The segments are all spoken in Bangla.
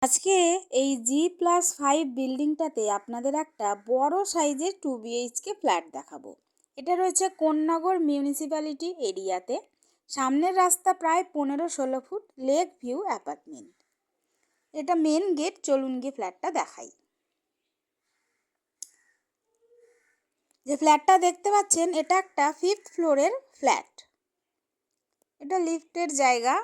আজকে এই G+5 বিল্ডিংটাতে আপনাদের একটা বড় সাইজের 2 BHK ফ্ল্যাট দেখাবো। এটা রয়েছে কোন্নগর মিউনিসিপ্যালিটি এরিয়াতে। সামনের রাস্তা প্রায় 15-16 ফুট, লেক ভিউ অ্যাপার্টমেন্ট। এটা মেন গেট। চলুন গিয়ে ফ্ল্যাটটা দেখাই। যে ফ্ল্যাটটা দেখতে পাচ্ছেন এটা একটা 5th ফ্লোরের ফ্ল্যাট। এটা লিফটের জায়গা।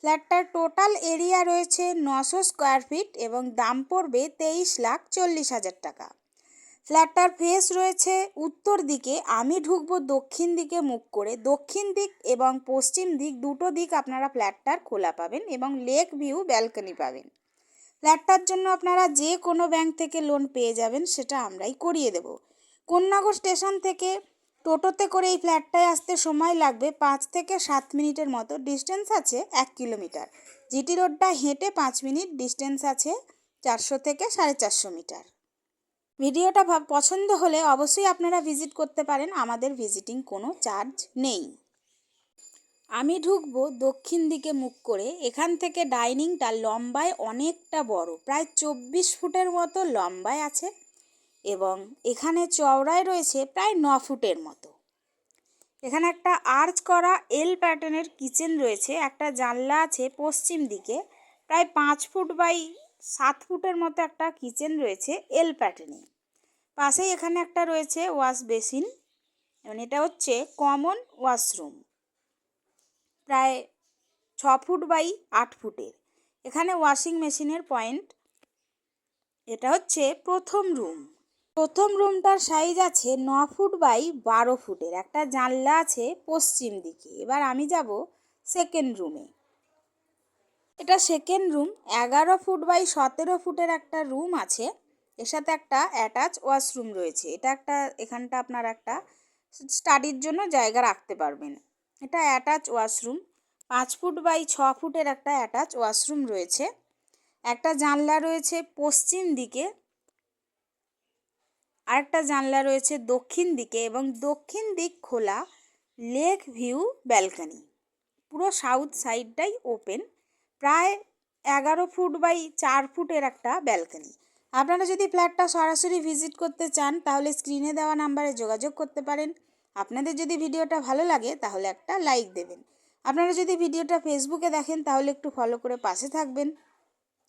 ফ্ল্যাটটার টোটাল এরিয়া রয়েছে 900 স্কোয়ার ফিট এবং দাম পড়বে 23,40,000 টাকা। ফ্ল্যাটটার ফেস রয়েছে উত্তর দিকে। আমি ঢুকবো দক্ষিণ দিকে মুখ করে। দক্ষিণ দিক এবং পশ্চিম দিক দুটো দিক আপনারা ফ্ল্যাটটার খোলা পাবেন এবং লেক ভিউ ব্যালকনি পাবেন। ফ্ল্যাটটার জন্য আপনারা যে কোনো ব্যাংক থেকে লোন পেয়ে যাবেন, সেটা আমরাই করিয়ে দেব। কোন্নগর স্টেশন থেকে টোটোতে করে এই ফ্ল্যাটটায় আসতে সময় লাগবে 5 থেকে 7 মিনিটের মতো। ডিস্টেন্স আছে 1 কিলোমিটার। জিটি রোডটা হেঁটে 5 মিনিট। ডিস্টেন্স আছে 400 থেকে 450 মিটার। ভিডিওটা পছন্দ হলে অবশ্যই আপনারা ভিজিট করতে পারেন। আমাদের ভিজিটিং কোনো চার্জ নেই। আমি ঢুকবো দক্ষিণ দিকে মুখ করে। এখান থেকে ডাইনিংটা লম্বায় অনেকটা বড়, প্রায় 24 ফুটের মতো লম্বায় আছে এবং এখানে চওড়ায় রয়েছে প্রায় 9 ফুটের মতো। এখানে একটা আর্চ করা এল প্যাটার্নের কিচেন রয়েছে। একটা জানলা আছে পশ্চিম দিকে। প্রায় 5 ফুট বাই 7 ফুটের মতো একটা কিচেন রয়েছে এল প্যাটার্নে। পাশেই এখানে একটা রয়েছে ওয়াশ বেসিন এবং এটা হচ্ছে কমন ওয়াশরুম, প্রায় 6 ফুট বাই 8 ফুটের। এখানে ওয়াশিং মেশিনের পয়েন্ট। এটা হচ্ছে প্রথম রুম। প্রথম রুমটার সাইজ আছে 9 ফুট বাই 12 ফুটের। একটা জানলা আছে পশ্চিম দিকে। এবার আমি যাব সেকেন্ড রুমে। এটা সেকেন্ড রুম। 11 ফুট বাই 17 ফুটের একটা রুম আছে। এর সাথে একটা অ্যাটাচ ওয়াশরুম রয়েছে। এখানটা আপনার একটা স্টাডির জন্য জায়গা রাখতে পারবেন। এটা অ্যাটাচ ওয়াশরুম। 5 ফুট বাই 6 ফুটের একটা অ্যাটাচ ওয়াশরুম রয়েছে। একটা জানলা রয়েছে পশ্চিম দিকে, আরেকটা জানলা রয়েছে দক্ষিণ দিকে এবং দক্ষিণ দিক খোলা লেক ভিউ ব্যালকনি। পুরো সাউথ সাইডটাই ওপেন। প্রায় 11 ফুট বাই 4 ফুটের একটা ব্যালকনি। আপনারা যদি ফ্ল্যাটটা সরাসরি ভিজিট করতে চান তাহলে স্ক্রিনে দেওয়া নাম্বারে যোগাযোগ করতে পারেন। আপনাদের যদি ভিডিওটা ভালো লাগে তাহলে একটা লাইক দেবেন। আপনারা যদি ভিডিওটা ফেসবুকে দেখেন তাহলে একটু ফলো করে পাশে থাকবেন।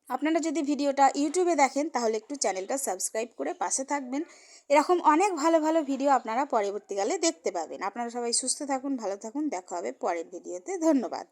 আপনারা যদি ভিডিওটা ইউটিউবে দেখেন তাহলে একটু চ্যানেলটা সাবস্ক্রাইব করে পাশে থাকবেন। এরকম অনেক ভালো ভালো ভিডিও আপনারা পরবর্তীকালে দেখতে পাবেন। আপনারা সবাই সুস্থ থাকুন, ভালো থাকুন। দেখা হবে পরের ভিডিওতে। ধন্যবাদ।